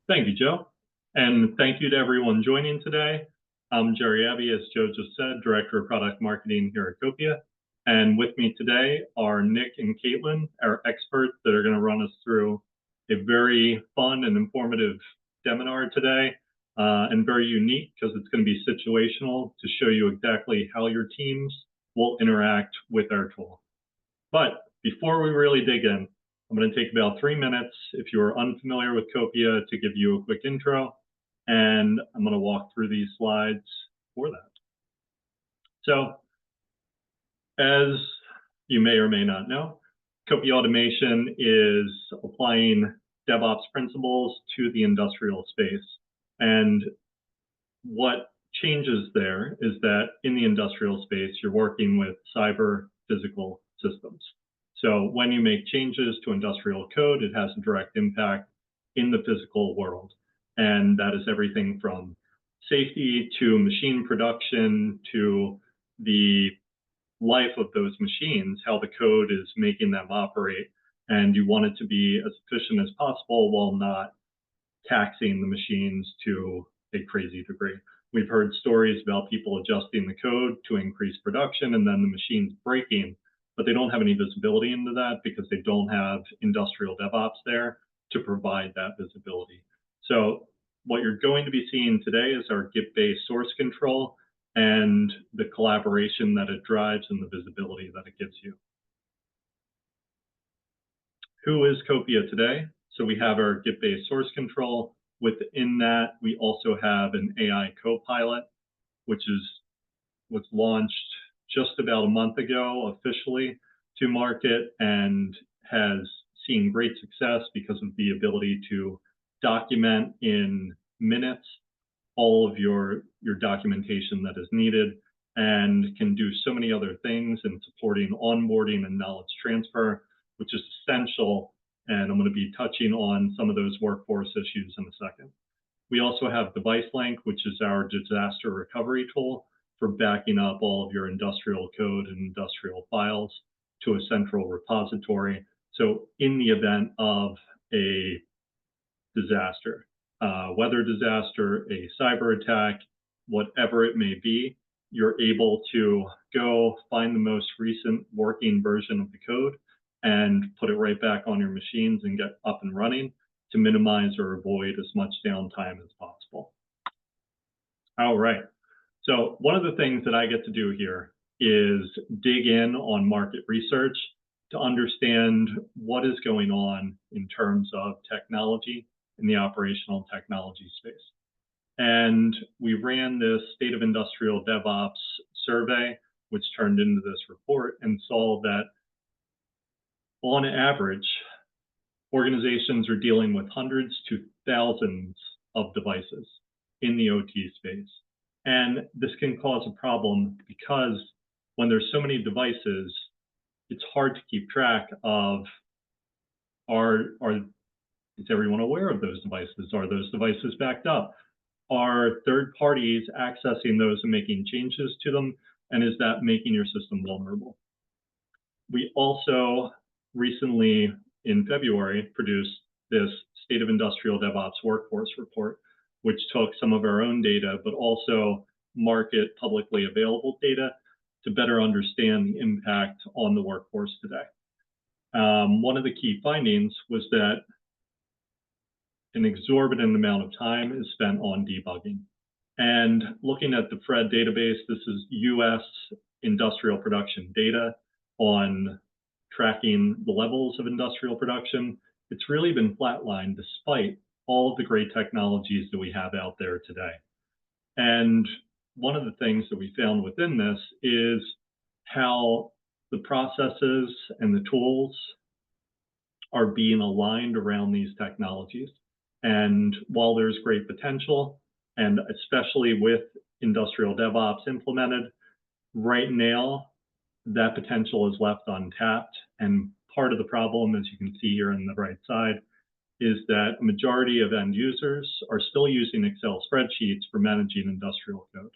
Thank you, Joe. And thank you to everyone joining today. I'm Jerry Abbey, as Joe just said, Director of Product Marketing here at Copia. And with me today are Nick and Caitlin, our experts that are going to run us through a very fun and informative seminar today, and very unique because it's going to be situational to show you exactly how your teams will interact with our tool. But before we really dig in, I'm going to take about 3 minutes, if you are unfamiliar with Copia, to give you a quick intro, and I'm going to walk through these slides for that. So, as you may or may not know, Copia Automation is applying DevOps principles to the industrial space. And what changes there is that in the industrial space, you're working with cyber physical systems. So when you make changes to industrial code, it has a direct impact in the physical world. And that is everything from safety to machine production to the life of those machines, how the code is making them operate. And you want it to be as efficient as possible while not taxing the machines to a crazy degree. We've heard stories about people adjusting the code to increase production and then the machine's breaking, but they don't have any visibility into that because they don't have industrial DevOps there to provide that visibility. So what you're going to be seeing today is our Git-based source control and the collaboration that it drives and the visibility that it gives you. Who is Copia today? So we have our Git-based source control. Within that, we also have an AI Copilot, which was launched just about a month ago officially to market and has seen great success because of the ability to document in minutes all of your documentation that is needed and can do so many other things in supporting onboarding and knowledge transfer, which is essential. And I'm going to be touching on some of those workforce issues in a second. We also have Device Link, which is our disaster recovery tool for backing up all of your industrial code and industrial files to a central repository. So in the event of a disaster, weather disaster, a cyber attack, whatever it may be, you're able to go find the most recent working version of the code and put it right back on your machines and get up and running to minimize or avoid as much downtime as possible. All right. So one of the things that I get to do here is dig in on market research to understand what is going on in terms of technology in the operational technology space. And we ran this State of Industrial DevOps survey, which turned into this report, and saw that on average, organizations are dealing with hundreds to thousands of devices in the OT space. And this can cause a problem because when there's so many devices, it's hard to keep track of, is everyone aware of those devices? Are those devices backed up? Are third parties accessing those and making changes to them? And is that making your system vulnerable? We also recently, in February, produced this State of Industrial DevOps Workforce Report, which took some of our own data, but also market publicly available data to better understand the impact on the workforce today. One of the key findings was that an exorbitant amount of time is spent on debugging. And looking at the FRED database, this is US industrial production data on tracking the levels of industrial production. It's really been flatlined despite all of the great technologies that we have out there today. And one of the things that we found within this is how the processes and the tools are being aligned around these technologies. And while there's great potential, and especially with industrial DevOps implemented, right now, that potential is left untapped. And part of the problem, as you can see here on the right side, is that a majority of end users are still using Excel spreadsheets for managing industrial code.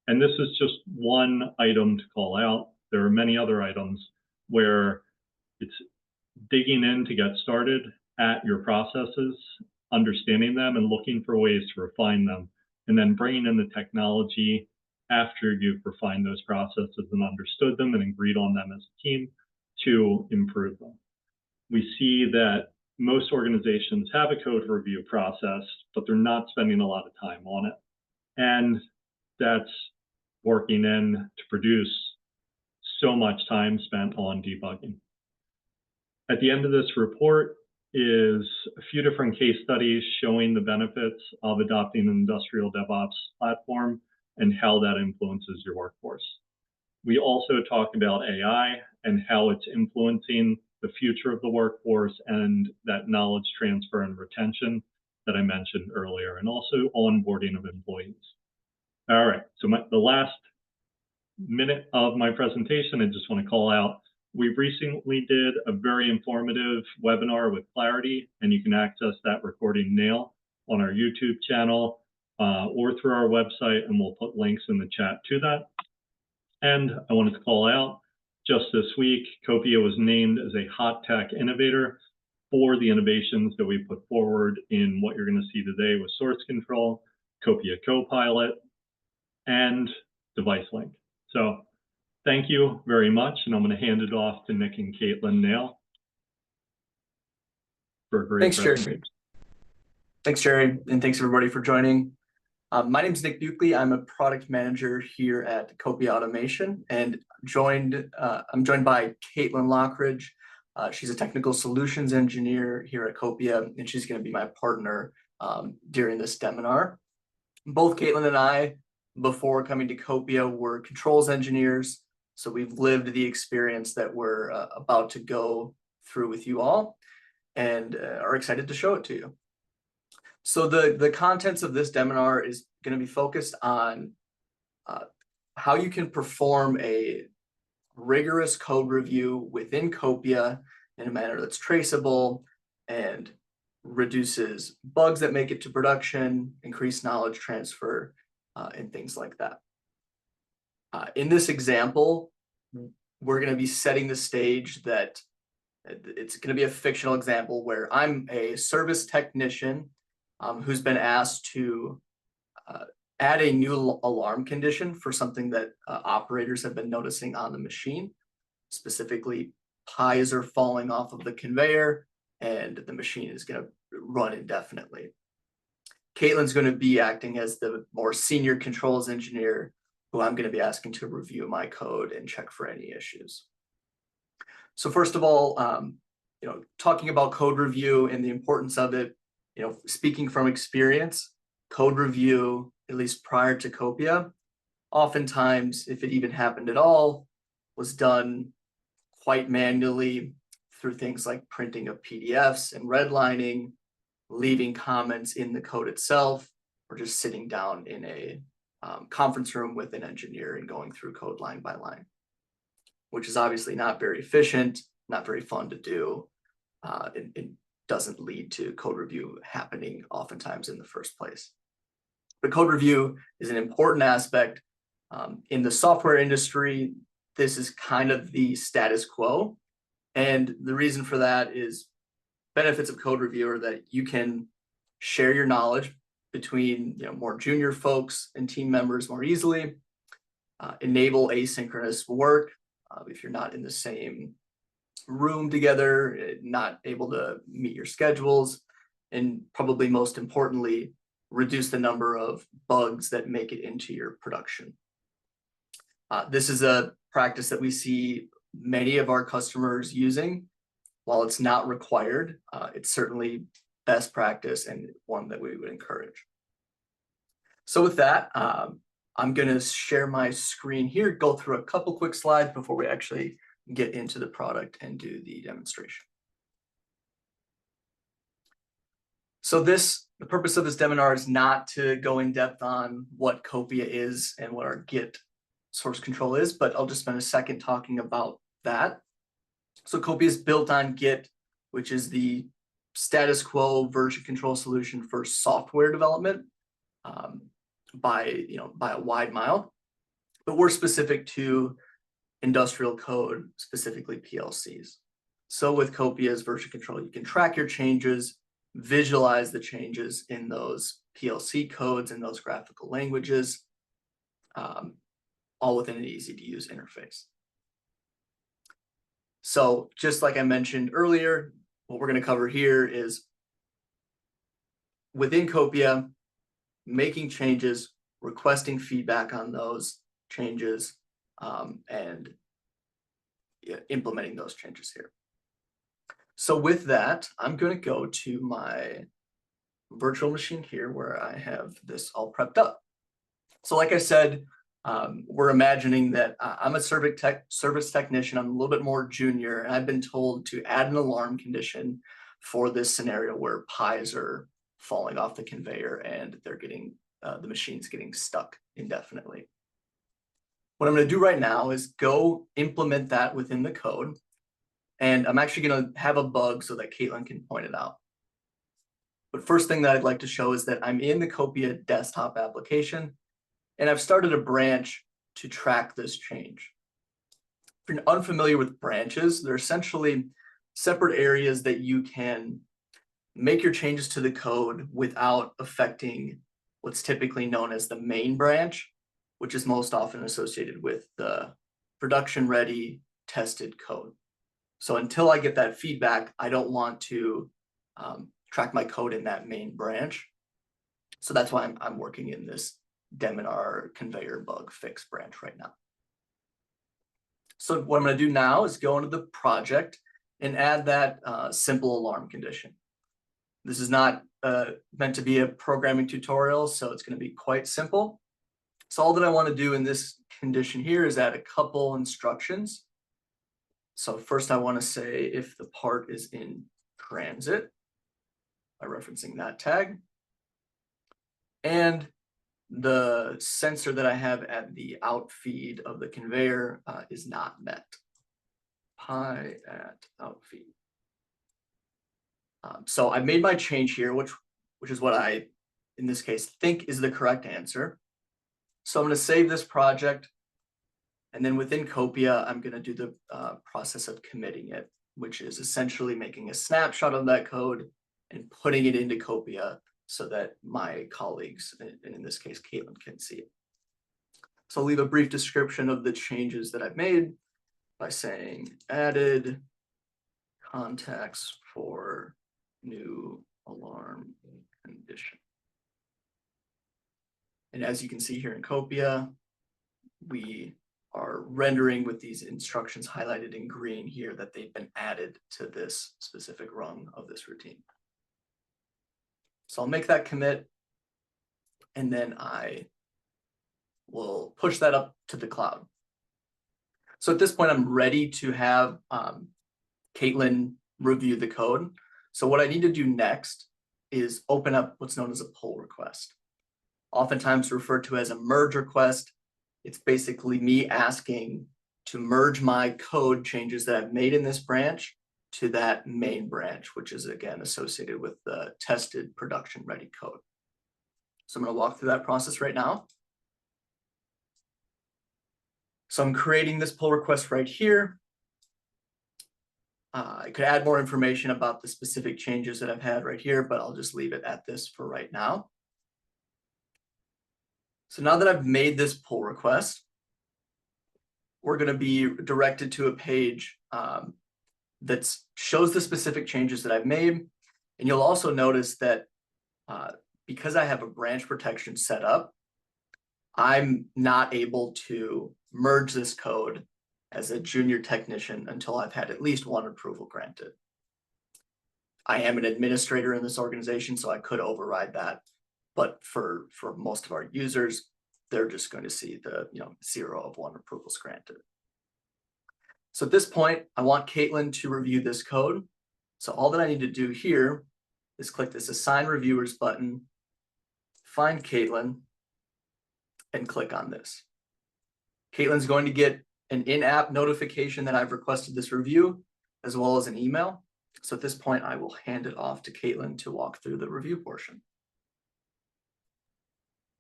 And this is just one item to call out. There are many other items where it's digging in to get started at your processes understanding them and looking for ways to refine them, and then bringing in the technology after you've refined those processes and understood them and agreed on them as a team to improve them. We see that most organizations have a code review process, but they're not spending a lot of time on it. And that's working in to produce so much time spent on debugging. At the end of this report is a few different case studies showing the benefits of adopting an industrial DevOps platform and how that influences your workforce. We also talk about AI and how it's influencing the future of the workforce and that knowledge transfer and retention that I mentioned earlier, and also onboarding of employees. All right, so the last minute of my presentation, I just want to call out, we recently did a very informative webinar with Clarity, and you can access that recording now on our YouTube channel or through our website, and we'll put links in the chat to that. And I wanted to call out, just this week, Copia was named as a Hot Tech Innovator for the innovations that we put forward in what you're going to see today with Source Control, Copia Copilot, and Device Link. So thank you very much, and I'm going to hand it off to Nick and Caitlin now for a great presentation. Thanks, Jerry, and thanks everybody for joining. My name is Nick Buckley. I'm a product manager here at Copia Automation, and I'm joined by Caitlin Lockridge. She's a technical solutions engineer here at Copia, and she's going to be my partner during this seminar. Both Caitlin and I, before coming to Copia, were controls engineers, so we've lived the experience that we're about to go through with you all, and are excited to show it to you. So the contents of this seminar is going to be focused on how you can perform a rigorous code review within Copia in a manner that's traceable and reduces bugs that make it to production, increase knowledge transfer, and things like that. In this example, we're going to be setting the stage that it's going to be a fictional example where I'm a service technician who's been asked to add a new alarm condition for something that operators have been noticing on the machine. Specifically, pies are falling off of the conveyor and the machine is going to run indefinitely. Caitlin's going to be acting as the more senior controls engineer who I'm going to be asking to review my code and check for any issues. So first of all, talking about code review and the importance of it, speaking from experience, code review, at least prior to Copia, oftentimes, if it even happened at all, was done quite manually through things like printing of PDFs and redlining, leaving comments in the code itself, or just sitting down in a conference room with an engineer and going through code line by line, which is obviously not very efficient, not very fun to do. It doesn't lead to code review happening oftentimes in the first place. But code review is an important aspect. In the software industry, this is kind of the status quo. And the reason for that is benefits of code review are that you can share your knowledge between more junior folks and team members more easily, enable asynchronous work if you're not in the same room together, not able to meet your schedules, and probably most importantly, reduce the number of bugs that make it into your production. This is a practice that we see many of our customers using. While it's not required, it's certainly best practice and one that we would encourage. So with that, I'm going to share my screen here, go through a couple quick slides before we actually get into the product and do the demonstration. So the purpose of this seminar is not to go in depth on what Copia is and what our Git source control is, but I'll just spend a second talking about that. So Copia is built on Git, which is the status quo version control solution for software development by a wide mile. But we're specific to industrial code, specifically PLCs. So with Copia's version control, you can track your changes, visualize the changes in those PLC codes and those graphical languages, all within an easy to use interface. So just like I mentioned earlier, what we're going to cover here is within Copia, making changes, requesting feedback on those changes, and implementing those changes here. So with that, I'm going to go to my virtual machine here where I have this all prepped up. So like I said, we're imagining that I'm a service technician. I'm a little bit more junior, and I've been told to add an alarm condition for this scenario where pies are falling off the conveyor and they're getting the machine's getting stuck indefinitely. What I'm going to do right now is go implement that within the code, and I'm actually going to have a bug so that Caitlin can point it out. But first thing that I'd like to show is that I'm in the Copia desktop application, and I've started a branch to track this change. If you're unfamiliar with branches, they're essentially separate areas that you can make your changes to the code without affecting what's typically known as the main branch, which is most often associated with the production ready tested code. So until I get that feedback, I don't want to track my code in that main branch. So that's why I'm working in this Deminar conveyor bug fix branch right now. So what I'm going to do now is go into the project and add that simple alarm condition. This is not meant to be a programming tutorial, so it's going to be quite simple. So all that I want to do in this condition here is add a couple instructions. So first I want to say if the part is in transit by referencing that tag. And the sensor that I have at the out feed of the conveyor is not met. Pi at out feed. So I made my change here, which is what I, in this case, think is the correct answer. So I'm going to save this project. And then within Copia, I'm going to do the process of committing it, which is essentially making a snapshot of that code and putting it into Copia so that my colleagues, and in this case, Caitlin, can see it. So I'll leave a brief description of the changes that I've made by saying added contacts for new alarm condition. And as you can see here in Copia, we are rendering with these instructions highlighted in green here that they've been added to this specific rung of this routine. So I'll make that commit, and then I will push that up to the cloud. So at this point, I'm ready to have Caitlin review the code. So what I need to do next is open up what's known as a pull request. Oftentimes referred to as a merge request. It's basically me asking to merge my code changes that I've made in this branch to that main branch, which is again associated with the tested production ready code. So I'm going to walk through that process right now. So I'm creating this pull request right here. I could add more information about the specific changes that I've had right here, but I'll just leave it at this for right now. So now that I've made this pull request, we're going to be directed to a page that shows the specific changes that I've made. And you'll also notice that because I have a branch protection set up, I'm not able to merge this code as a junior technician until I've had at least one approval granted. I am an administrator in this organization, so I could override that. But for most of our users, they're just going to see the 0 of 1 approvals granted. So at this point, I want Caitlin to review this code. So all that I need to do here is click this Assign Reviewers button, find Caitlin, and click on this. Caitlin's going to get an in-app notification that I've requested this review, as well as an email. So at this point, I will hand it off to Caitlin to walk through the review portion.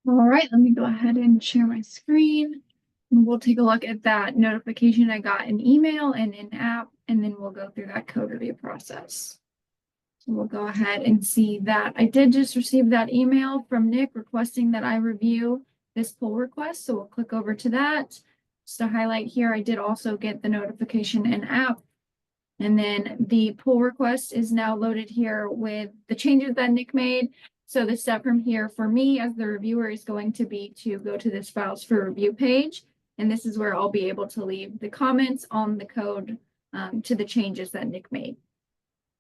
All right, let me go ahead and share my screen. And we'll take a look at that notification I got in email and in app, and then we'll go through that code review process. So we'll go ahead and see that. I did just receive that email from Nick requesting that I review this pull request. So we'll click over to that. Just to highlight here, I did also get the notification in app. And then the pull request is now loaded here with the changes that Nick made. So the step from here for me as the reviewer is going to be to go to this files for review page. And this is where I'll be able to leave the comments on the code to the changes that Nick made.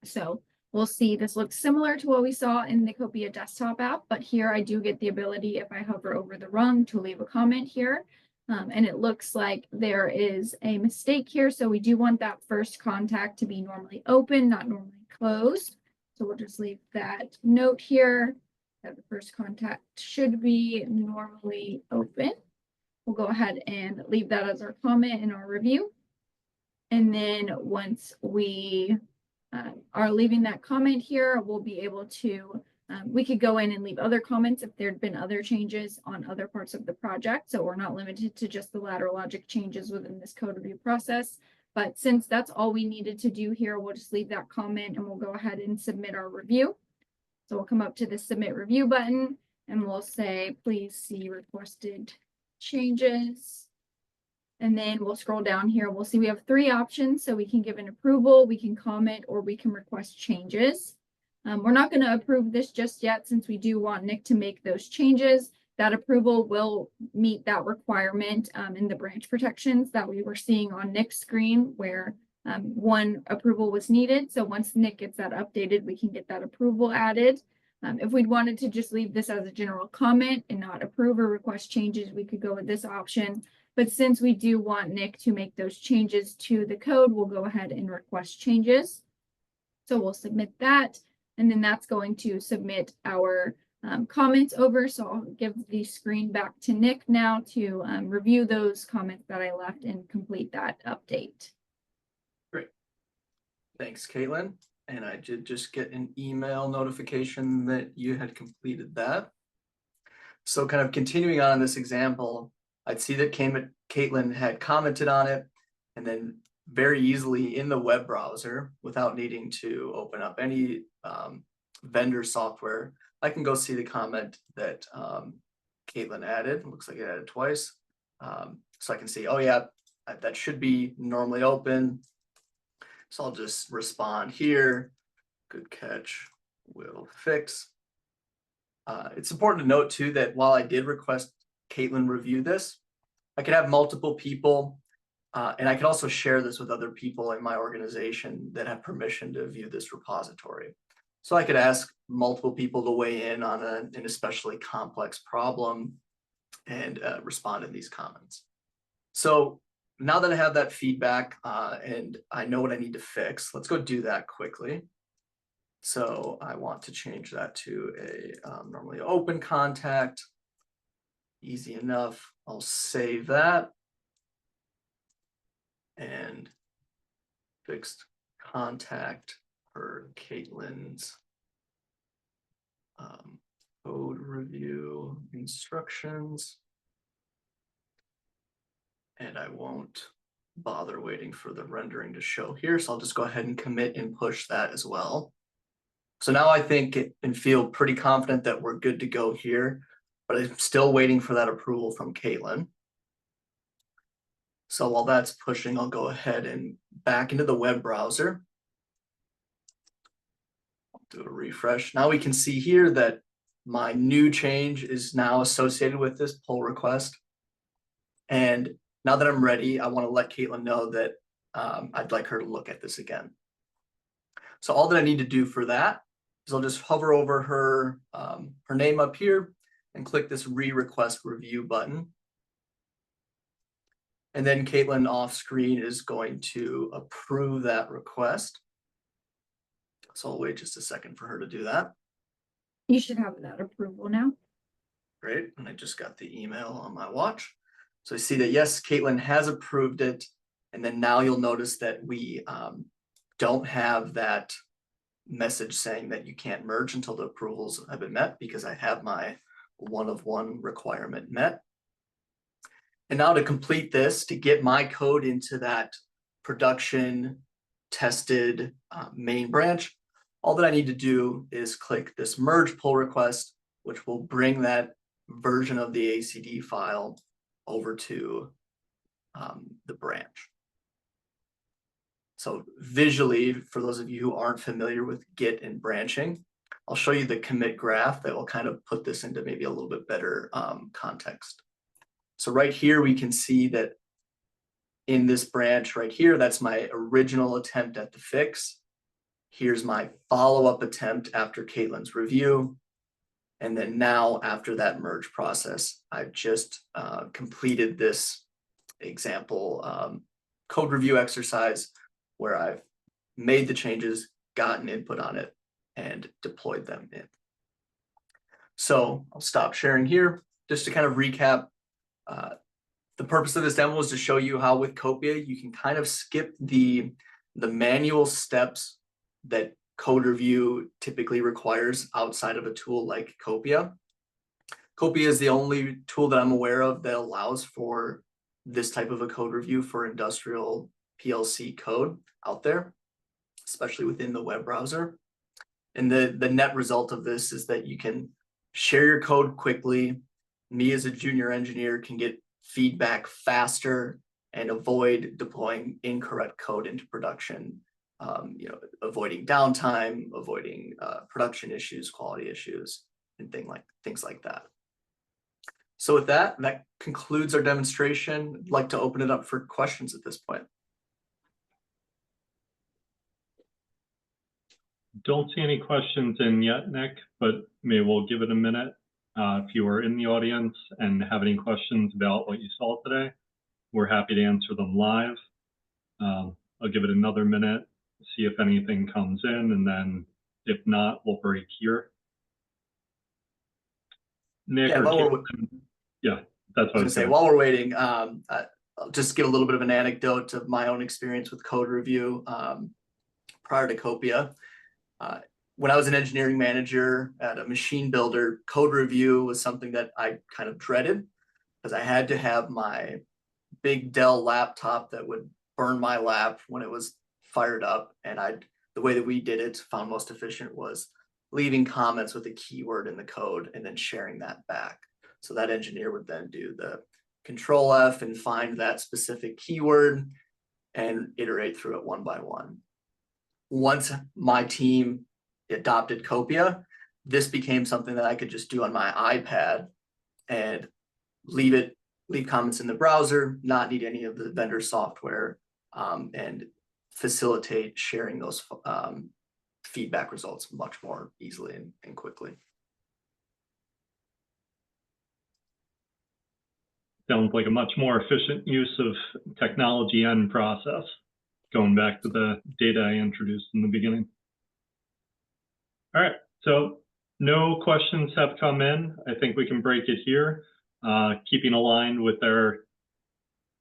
So we'll see this looks similar to what we saw in the Copia desktop app, but here I do get the ability, if I hover over the rung, to leave a comment here. And it looks like there is a mistake here. So we do want that first contact to be normally open, not normally closed. So we'll just leave that note here that the first contact should be normally open. We'll go ahead and leave that as our comment in our review. And then once we are leaving that comment here, we'll be able to, we could go in and leave other comments if there'd been other changes on other parts of the project. So we're not limited to just the lateral logic changes within this code review process. But since that's all we needed to do here, we'll just leave that comment and we'll go ahead and submit our review. So we'll come up to the submit review button and we'll say, please see requested changes. And then we'll scroll down here. We'll see we have 3 options. So we can give an approval, we can comment, or we can request changes. We're not going to approve this just yet since we do want Nick to make those changes. That approval will meet that requirement in the branch protections that we were seeing on Nick's screen where 1 approval was needed. So once Nick gets that updated, we can get that approval added. If we'd wanted to just leave this as a general comment and not approve or request changes, we could go with this option. But since we do want Nick to make those changes to the code, we'll go ahead and request changes. So we'll submit that, and then that's going to submit our comments over. So I'll give the screen back to Nick now to review those comments that I left and complete that update. Great. Thanks, Caitlin. And I did just get an email notification that you had completed that. So kind of continuing on this example, I'd see that Caitlin had commented on it, and then very easily in the web browser, without needing to open up any vendor software, I can go see the comment that Caitlin added. It looks like it added twice. So I can see, oh yeah, that should be normally open. So I'll just respond here. Good catch, will fix. It's important to note too that while I did request Caitlin review this, I could have multiple people, and I could also share this with other people in my organization that have permission to view this repository. So I could ask multiple people to weigh in on an especially complex problem and respond in these comments. So now that I have that feedback and I know what I need to fix, let's go do that quickly. So I want to change that to a normally open contact. Easy enough. I'll save that. And fixed contact for Caitlin's code review instructions. And I won't bother waiting for the rendering to show here. So I'll just go ahead and commit and push that as well. So now I think and feel pretty confident that we're good to go here, but I'm still waiting for that approval from Caitlin. So while that's pushing, I'll go ahead and back into the web browser. I'll do a refresh. Now we can see here that my new change is now associated with this pull request. And now that I'm ready, I want to let Caitlin know that I'd like her to look at this again. So all that I need to do for that is I'll just hover over her, her name up here and click this re-request review button. And then Caitlin off screen is going to approve that request. So I'll wait just a second for her to do that. You should have that approval now. Great, and I just got the email on my watch. So I see that yes, Caitlin has approved it. And then now you'll notice that we don't have that message saying that you can't merge until the approvals have been met because I have my 1 of 1 requirement met. And now to complete this, to get my code into that production tested main branch, all that I need to do is click this merge pull request, which will bring that version of the ACD file over to the branch. So visually, for those of you who aren't familiar with Git and branching, I'll show you the commit graph that will kind of put this into maybe a little bit better context. So right here, we can see that in this branch right here, that's my original attempt at the fix. Here's my follow-up attempt after Caitlin's review. And then now after that merge process, I've just completed this example code review exercise where I've made the changes, gotten input on it, and deployed them in. So I'll stop sharing here. Just to kind of recap, the purpose of this demo is to show you how with Copia, you can kind of skip the manual steps that code review typically requires outside of a tool like Copia. Copia is the only tool that I'm aware of that allows for this type of a code review for industrial PLC code out there, especially within the web browser. And the net result of this is that you can share your code quickly. Me as a junior engineer can get feedback faster and avoid deploying incorrect code into production, avoiding downtime, avoiding production issues, quality issues, and things like that. So with that concludes our demonstration. I'd like to open it up for questions at this point. Don't see any questions in yet, Nick, but maybe we'll give it a minute. If you are in the audience and have any questions about what you saw today, we're happy to answer them live. I'll give it another minute, see if anything comes in, and then if not, we'll break here. Nick, Yeah, or Caitlin, that's what I was say. While we're waiting, I'll just give a little bit of an anecdote of my own experience with code review prior to Copia. When I was an engineering manager at a machine builder, code review was something that I kind of dreaded because I had to have my big Dell laptop that would burn my lap when it was fired up. And the way that we did it, found most efficient, was leaving comments with a keyword in the code and then sharing that back. So that engineer would then do the Control F and find that specific keyword and iterate through it one by one. Once my team adopted Copia, this became something that I could just do on my iPad and leave comments in the browser, not need any of the vendor software, and facilitate sharing those feedback results much more easily and quickly. Sounds like a much more efficient use of technology and process, going back to the data I introduced in the beginning. All right, so no questions have come in. I think we can break it here, keeping aligned with our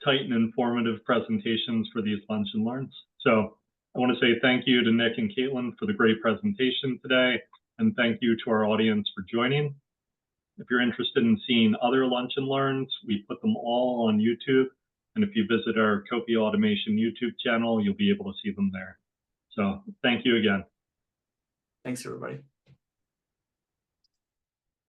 tight and informative presentations for these lunch and learns. So I want to say thank you to Nick and Caitlin for the great presentation today, and thank you to our audience for joining. If you're interested in seeing other lunch and learns, we put them all on YouTube. And if you visit our Copia Automation YouTube channel, you'll be able to see them there. So thank you again. Thanks, everybody.